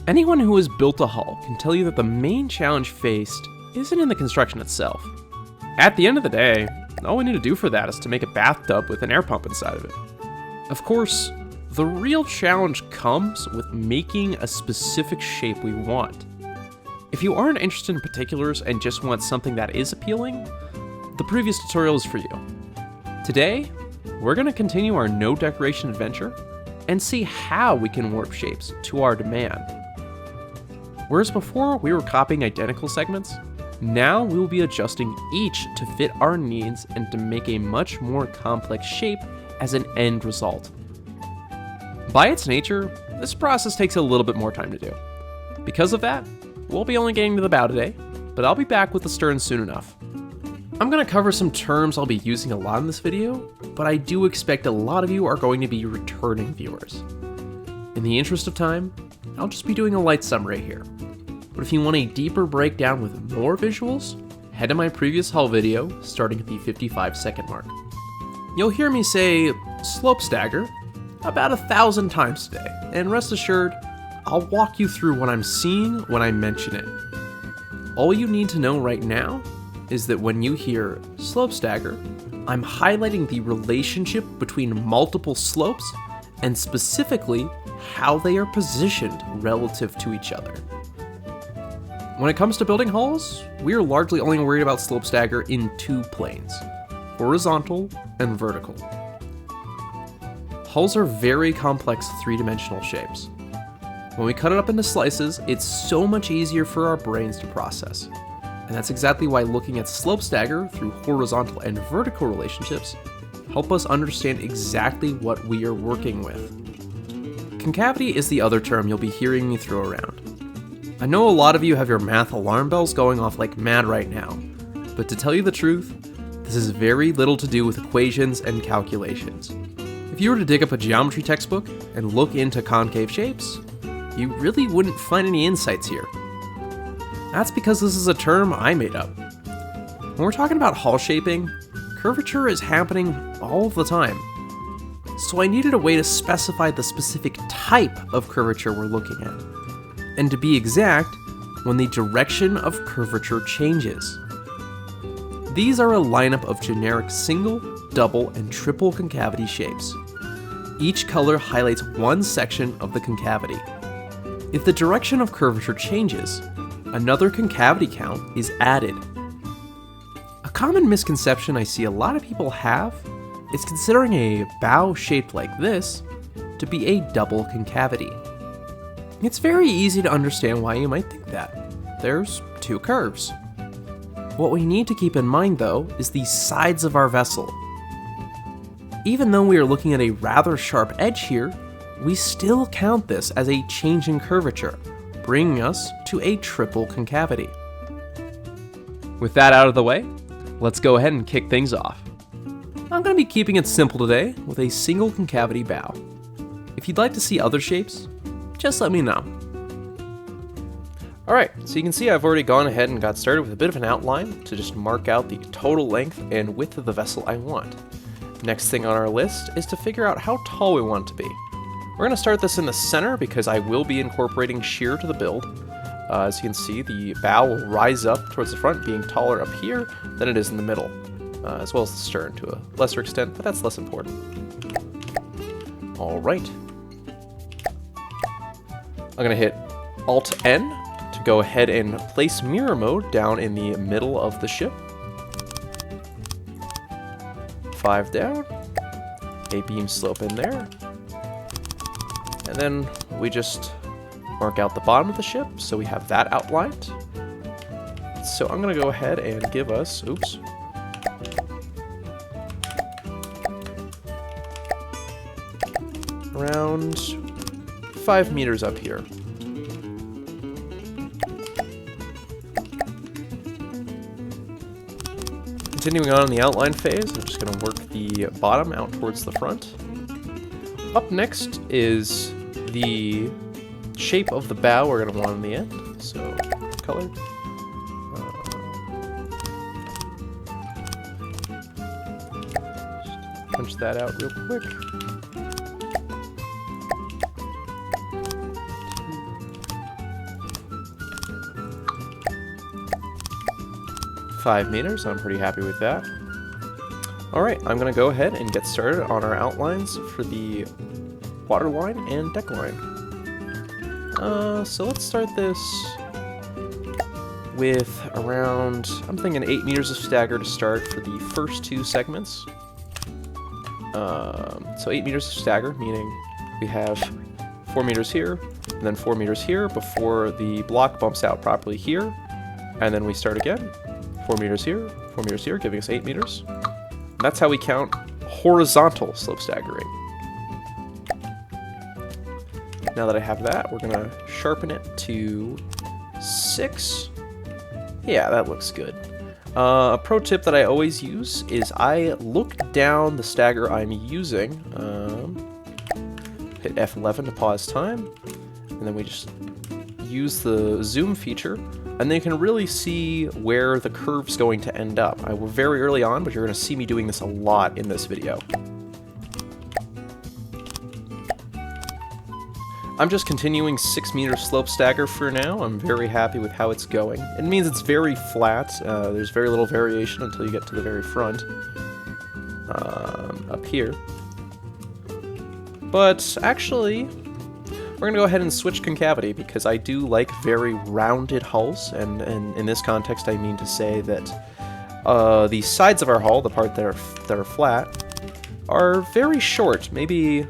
Anyone who has built a hull can tell you that the main challenge faced isn't in the construction itself. At the end of the day, all we need to do for that is to make a bathtub with an air pump inside of it. Of course, the real challenge comes with making a specific shape we want. If you aren't interested in particulars and just want something that is appealing, the previous tutorial is for you. Today, we're going to continue our no decoration adventure and see how we can warp shapes to our demand. Whereas before we were copying identical segments, now we will be adjusting each to fit our needs and to make a much more complex shape as an end result. By its nature, this process takes a little bit more time to do. Because of that, we'll be only getting to the bow today, but I'll be back with the stern soon enough. I'm going to cover some terms I'll be using a lot in this video, but I do expect a lot of you are going to be returning viewers. In the interest of time, I'll just be doing a light summary here. But if you want a deeper breakdown with more visuals, head to my previous hull video starting at the 55-second mark. You'll hear me say slope stagger about 1,000 times today, and rest assured, I'll walk you through what I'm seeing when I mention it. All you need to know right now is that when you hear slope stagger, I'm highlighting the relationship between multiple slopes and specifically how they are positioned relative to each other. When it comes to building hulls, we are largely only worried about slope stagger in two planes, horizontal and vertical. Hulls are very complex three-dimensional shapes. When we cut it up into slices, it's so much easier for our brains to process. And that's exactly why looking at slope stagger through horizontal and vertical relationships help us understand exactly what we are working with. Concavity is the other term you'll be hearing me throw around. I know a lot of you have your math alarm bells going off like mad right now, but to tell you the truth, this has very little to do with equations and calculations. If you were to dig up a geometry textbook and look into concave shapes, you really wouldn't find any insights here. That's because this is a term I made up. When we're talking about hull shaping, curvature is happening all of the time. So I needed a way to specify the specific type of curvature we're looking at. And to be exact, when the direction of curvature changes. These are a lineup of generic single, double, and triple concavity shapes. Each color highlights one section of the concavity. If the direction of curvature changes, another concavity count is added. A common misconception I see a lot of people have is considering a bow shaped like this to be a double concavity. It's very easy to understand why you might think that. There's two curves. What we need to keep in mind though is the sides of our vessel. Even though we are looking at a rather sharp edge here, we still count this as a change in curvature, bringing us to a triple concavity. With that out of the way, let's go ahead and kick things off. I'm going to be keeping it simple today with a single concavity bow. If you'd like to see other shapes, just let me know. Alright, so you can see I've already gone ahead and got started with a bit of an outline to just mark out the total length and width of the vessel I want. Next thing on our list is to figure out how tall we want it to be. We're going to start this in the center because I will be incorporating shear to the build. As you can see, the bow will rise up towards the front, being taller up here than it is in the middle, as well as the stern to a lesser extent, but that's less important. Alright. I'm going to hit Alt-N to go ahead and place mirror mode down in the middle of the ship. 5 down. A beam slope in there. And then we just mark out the bottom of the ship, so we have that outlined. So I'm going to go ahead and give us, around 5 meters up here. Continuing on in the outline phase, I'm just going to work the bottom out towards the front. Up next is the shape of the bow we're going to want in the end. So, color. Just punch that out real quick. 5 meters, I'm pretty happy with that. Alright, I'm going to go ahead and get started on our outlines for the water line and deck line. So let's start this with around, I'm thinking 8 meters of stagger to start for the first 2 segments. So 8 meters of stagger, meaning we have 4 meters here, and then 4 meters here before the block bumps out properly here, and then we start again. 4 meters here, 4 meters here, giving us 8 meters. And that's how we count horizontal slope staggering. Now that I have that, we're gonna sharpen it to 6. Yeah, that looks good. A pro tip that I always use is I look down the stagger I'm using. Hit F11 to pause time, and then we just use the zoom feature, and then you can really see where the curve's going to end up. We're very early on, but you're going to see me doing this a lot in this video. I'm just continuing 6 meter slope stagger for now. I'm very happy with how it's going. It means it's very flat. There's very little variation until you get to the very front. Up here. But actually, we're going to go ahead and switch concavity because I do like very rounded hulls, and in this context I mean to say that the sides of our hull, the part that are flat, are very short, maybe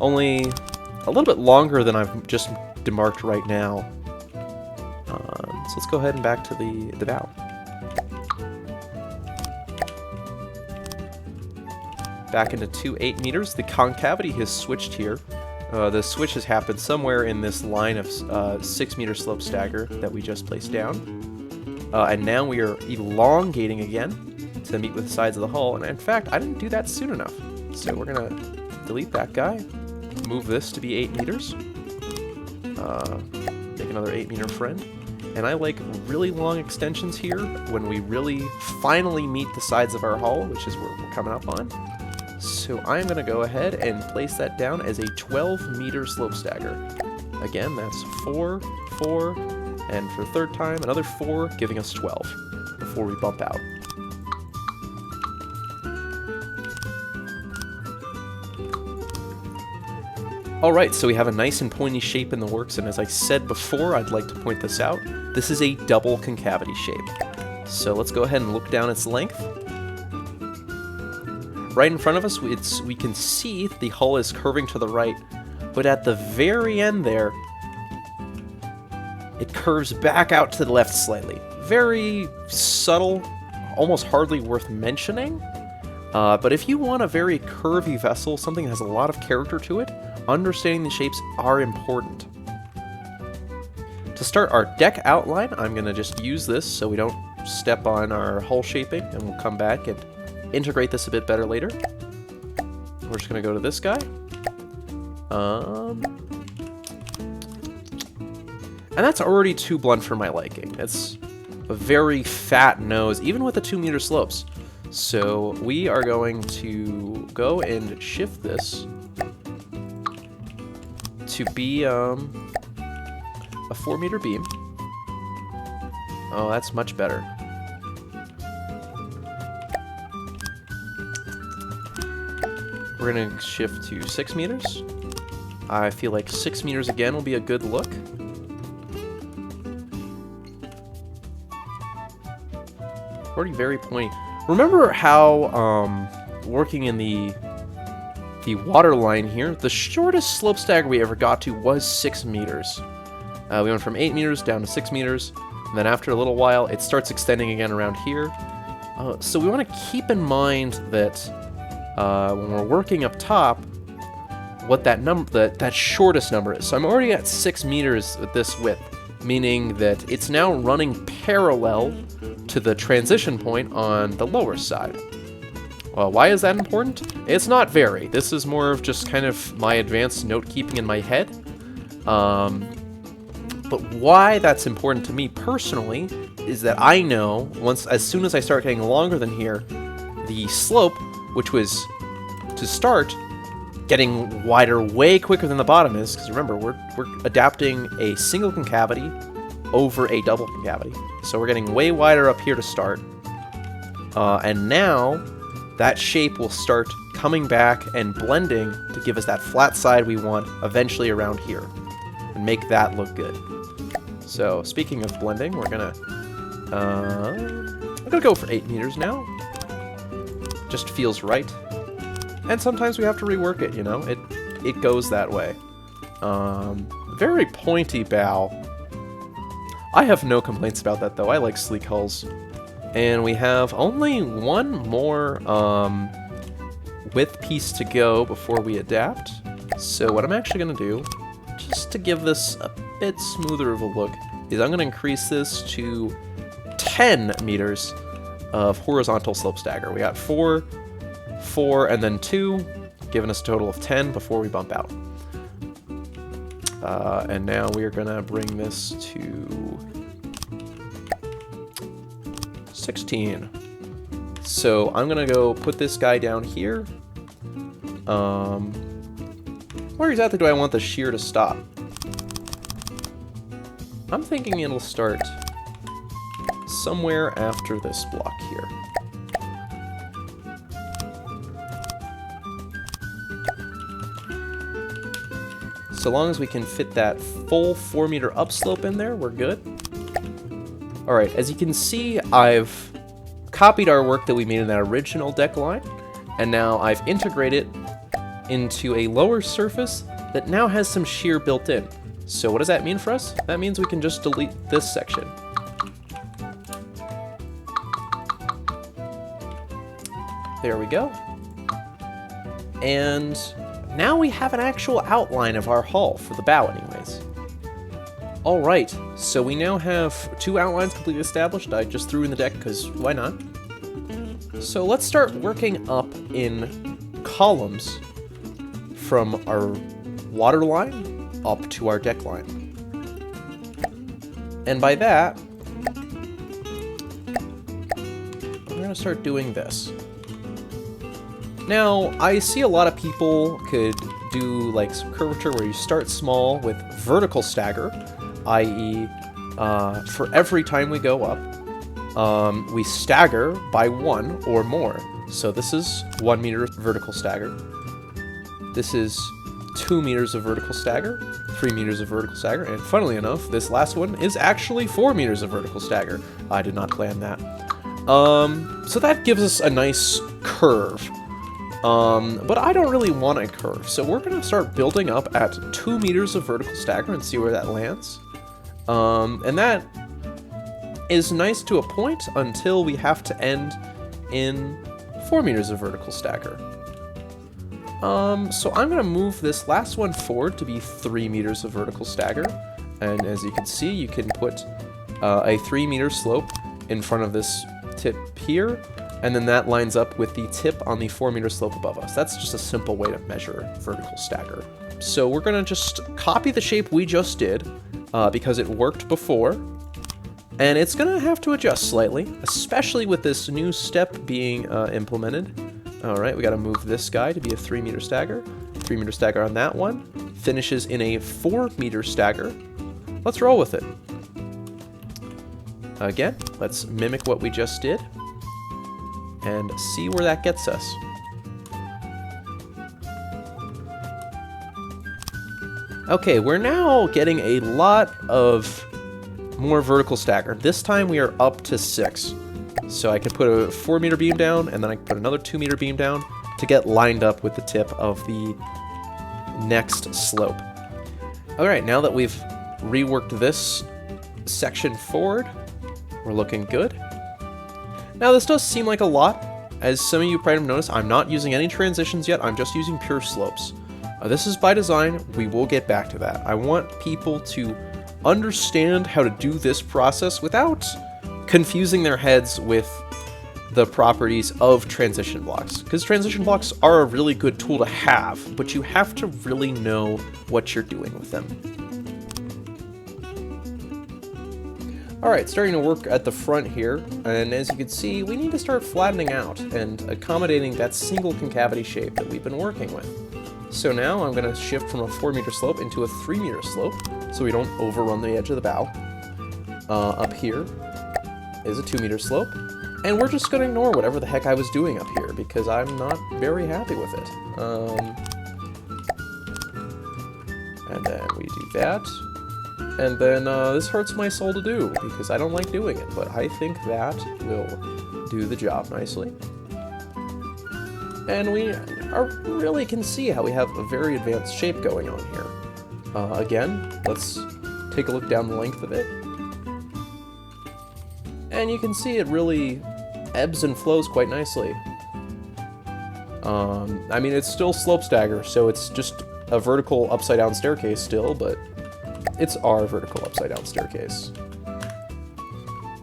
only a little bit longer than I've just demarked right now. So let's go ahead and back to the bow. Back into 2 8 meters. The concavity has switched here. The switch has happened somewhere in this line of 6 meter slope stagger that we just placed down. And now we are elongating again to meet with the sides of the hull. And in fact, I didn't do that soon enough. So we're going to delete that guy. Move this to be 8 meters. Make another 8 meter friend. And I like really long extensions here when we really finally meet the sides of our hull, which is where we're coming up on. So I'm going to go ahead and place that down as a 12 meter slope stagger. Again, that's 4, 4, and for the third time, another 4, giving us 12 before we bump out. Alright, so we have a nice and pointy shape in the works, and as I said before, I'd like to point this out. This is a double concavity shape. So let's go ahead and look down its length. Right in front of us, we can see the hull is curving to the right, but at the very end there, it curves back out to the left slightly. Very subtle, almost hardly worth mentioning. But if you want a very curvy vessel, something that has a lot of character to it, understanding the shapes are important. To start our deck outline, I'm going to just use this so we don't step on our hull shaping, and we'll come back and integrate this a bit better later. We're just going to go to this guy. And that's already too blunt for my liking. It's a very fat nose, even with the 2 meter slopes. So we are going to go and shift this to be a 4 meter beam. Oh, that's much better. We're going to shift to 6 meters. I feel like 6 meters again will be a good look. Already very pointy. Remember how, working in the water line here, the shortest slope stagger we ever got to was 6 meters. We went from 8 meters down to 6 meters, and then after a little while, it starts extending again around here. So we want to keep in mind that when we're working up top, what that shortest number is. So I'm already at 6 meters at this width, meaning that it's now running parallel to the transition point on the lower side. Well, why is that important? It's not very. This is more of just kind of my advanced note-keeping in my head. But why that's important to me personally is that I know as soon as I start getting longer than here, the slope, which was to start getting wider way quicker than the bottom is, because remember, we're adapting a single concavity over a double concavity. So we're getting way wider up here to start, And now that shape will start coming back and blending to give us that flat side we want eventually around here and make that look good. So speaking of blending, I'm gonna go for 8 meters now. Just feels right. And sometimes we have to rework it, you know, it goes that way. Very pointy bow. I have no complaints about that though. I like sleek hulls. And we have only one more width piece to go before we adapt. So what I'm actually going to do, just to give this a bit smoother of a look, is I'm going to increase this to 10 meters of horizontal slope stagger. We got 4, 4, and then 2, giving us a total of 10 before we bump out. And now we are going to bring this to 16. So I'm gonna go put this guy down here. Where exactly do I want the shear to stop? I'm thinking it'll start somewhere after this block here. So long as we can fit that full 4 meter upslope in there, we're good. Alright, as you can see, I've copied our work that we made in that original deck line, and now I've integrated into a lower surface that now has some shear built in. So what does that mean for us? That means we can just delete this section. There we go. And now we have an actual outline of our hull for the bow anyways. Alright, so we now have 2 outlines completely established. I just threw in the deck because why not? So let's start working up in columns from our water line up to our deck line. And by that, we're going to start doing this. Now, I see a lot of people could do like some curvature where you start small with vertical stagger, i.e. For every time we go up, we stagger by 1 or more. So this is 1 meter vertical stagger. This is 2 meters of vertical stagger, 3 meters of vertical stagger, and funnily enough, this last one is actually 4 meters of vertical stagger. I did not plan that. So that gives us a nice curve. But I don't really want a curve, so we're going to start building up at 2 meters of vertical stagger and see where that lands. And that is nice to a point until we have to end in 4 meters of vertical stagger. So I'm going to move this last one forward to be 3 meters of vertical stagger. And as you can see, you can put a 3 meter slope in front of this tip here. And then that lines up with the tip on the 4 meter slope above us. That's just a simple way to measure vertical stagger. So we're going to just copy the shape we just did because it worked before. And it's going to have to adjust slightly, especially with this new step being implemented. All right, we got to move this guy to be a 3 meter stagger. 3 meter stagger on that one. Finishes in a 4 meter stagger. Let's roll with it. Again, let's mimic what we just did and see where that gets us. Okay, we're now getting a lot of more vertical stagger. This time we are up to 6. So I can put a 4 meter beam down, and then I can put another 2 meter beam down to get lined up with the tip of the next slope. Alright, now that we've reworked this section forward, we're looking good. Now this does seem like a lot. As some of you probably have noticed, I'm not using any transitions yet, I'm just using pure slopes. This is by design, we will get back to that. I want people to understand how to do this process without confusing their heads with the properties of transition blocks. Because transition blocks are a really good tool to have, but you have to really know what you're doing with them. Alright, starting to work at the front here, and as you can see, we need to start flattening out and accommodating that single concavity shape that we've been working with. So now I'm going to shift from a 4 meter slope into a 3 meter slope, so we don't overrun the edge of the bow. Up here is a 2 meter slope, And we're just going to ignore whatever the heck I was doing up here, because I'm not very happy with it. And then we do that. And then this hurts my soul to do, because I don't like doing it, but I think that will do the job nicely. And we really can see how we have a very advanced shape going on here. Again, let's take a look down the length of it. And you can see it really ebbs and flows quite nicely. I mean, it's still slope stagger, so it's just a vertical upside-down staircase still, but it's our vertical upside-down staircase.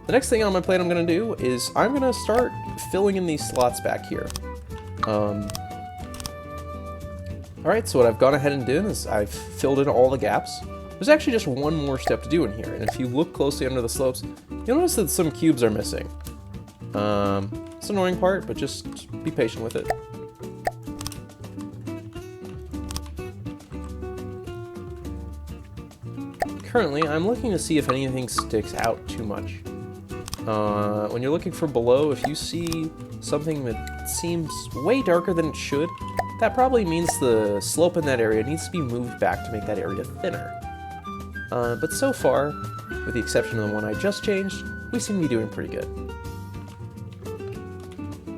The next thing on my plan I'm going to do is I'm going to start filling in these slots back here. Alright, so what I've gone ahead and done is I've filled in all the gaps. There's actually just one more step to do in here, and if you look closely under the slopes, you'll notice that some cubes are missing. It's an annoying part, but just be patient with it. Currently, I'm looking to see if anything sticks out too much. When you're looking for below, if you see something that seems way darker than it should, that probably means the slope in that area needs to be moved back to make that area thinner. But so far, with the exception of the one I just changed, we seem to be doing pretty good.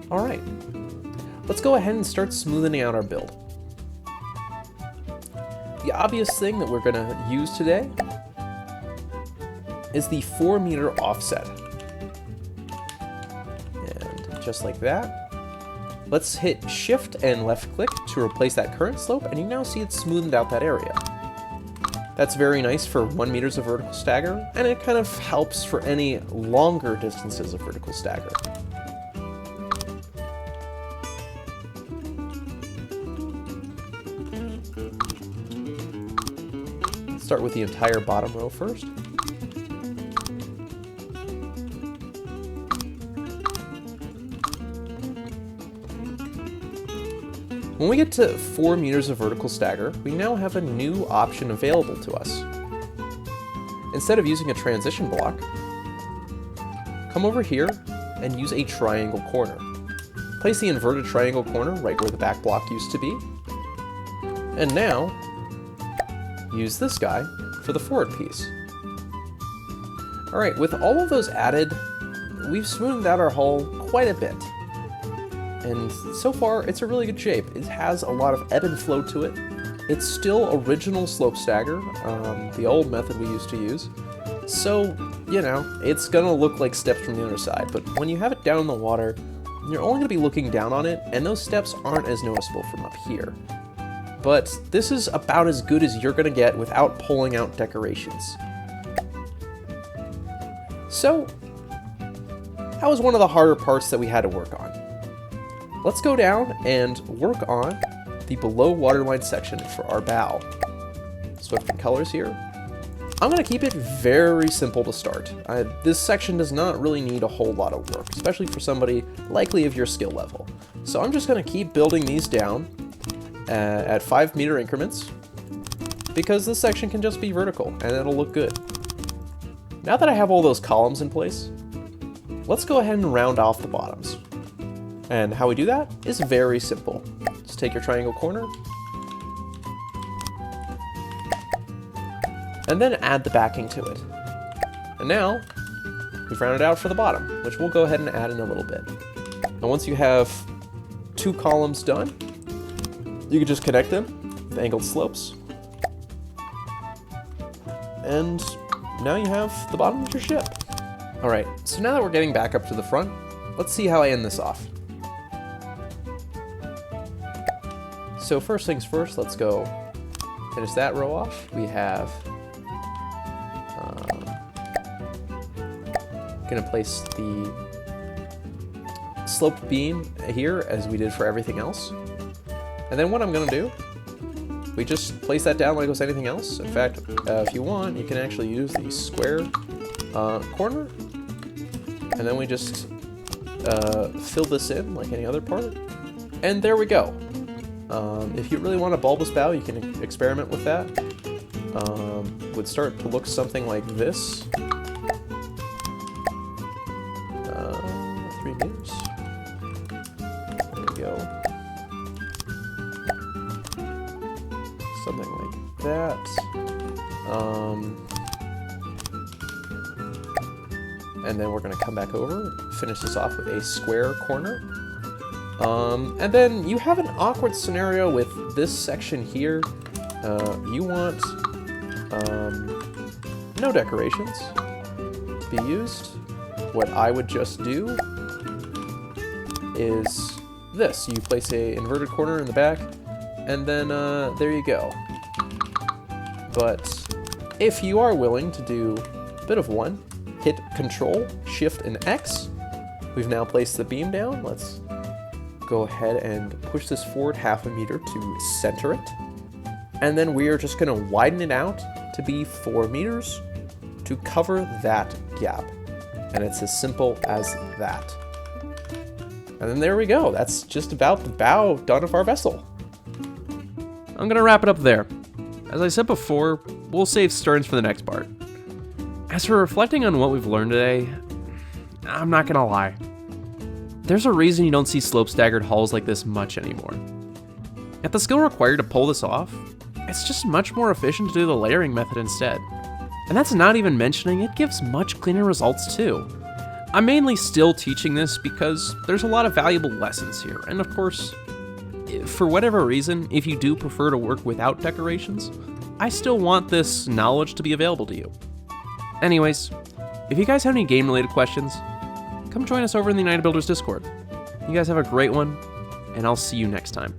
Alright, let's go ahead and start smoothing out our build. The obvious thing that we're going to use today is the 4-meter offset. And just like that, let's hit Shift and left click to replace that current slope, and you now see it's smoothed out that area. That's very nice for 1 meter of vertical stagger, and it kind of helps for any longer distances of vertical stagger. Let's start with the entire bottom row first. When we get to 4 meters of vertical stagger, we now have a new option available to us. Instead of using a transition block, come over here and use a triangle corner. Place the inverted triangle corner right where the back block used to be. And now, use this guy for the forward piece. Alright, with all of those added, we've smoothed out our hull quite a bit. And so far, it's a really good shape. It has a lot of ebb and flow to it. It's still original slope stagger, the old method we used to use. So, you know, it's gonna look like steps from the other side, but when you have it down in the water, you're only gonna be looking down on it, and those steps aren't as noticeable from up here. But this is about as good as you're gonna get without pulling out decorations. So, that was one of the harder parts that we had to work on. Let's go down and work on the below waterline section for our bow. Switch from colors here. I'm going to keep it very simple to start. This section does not really need a whole lot of work, especially for somebody likely of your skill level. So I'm just going to keep building these down at 5 meter increments, because this section can just be vertical and it'll look good. Now that I have all those columns in place, let's go ahead and round off the bottoms. And how we do that is very simple. Just take your triangle corner, and then add the backing to it. And now, we've rounded out for the bottom, which we'll go ahead and add in a little bit. And once you have 2 columns done, you can just connect them with angled slopes. And now you have the bottom of your ship. Alright, so now that we're getting back up to the front, let's see how I end this off. So first things first, let's go finish that row off. We have gonna place the sloped beam here as we did for everything else. And then what I'm gonna do, we just place that down like it was anything else. In fact, if you want, you can actually use the square corner, and then we just fill this in like any other part. And there we go. If you really want a bulbous bow, you can experiment with that. Would start to look something like this. 3 meters. There we go. Something like that. And then we're going to come back over, finish this off with a square corner. And then you have an awkward scenario with this section here. You want no decorations to be used. What I would just do is this. You place a inverted corner in the back, and then there you go. But if you are willing to do a bit of one, hit Control, Shift, and X. We've now placed the beam down. Let's go ahead and push this forward 0.5 meter to center it. And then we are just going to widen it out to be 4 meters to cover that gap. And it's as simple as that. And then there we go. That's just about the bow done of our vessel. I'm going to wrap it up there. As I said before, we'll save sterns for the next part. As for reflecting on what we've learned today, I'm not gonna lie. There's a reason you don't see slope staggered hulls like this much anymore. At the skill required to pull this off, it's just much more efficient to do the layering method instead. And that's not even mentioning it gives much cleaner results too. I'm mainly still teaching this because there's a lot of valuable lessons here, and of course, for whatever reason, if you do prefer to work without decorations, I still want this knowledge to be available to you. Anyways, if you guys have any game-related questions, come join us over in the United Builders Discord. You guys have a great one, and I'll see you next time.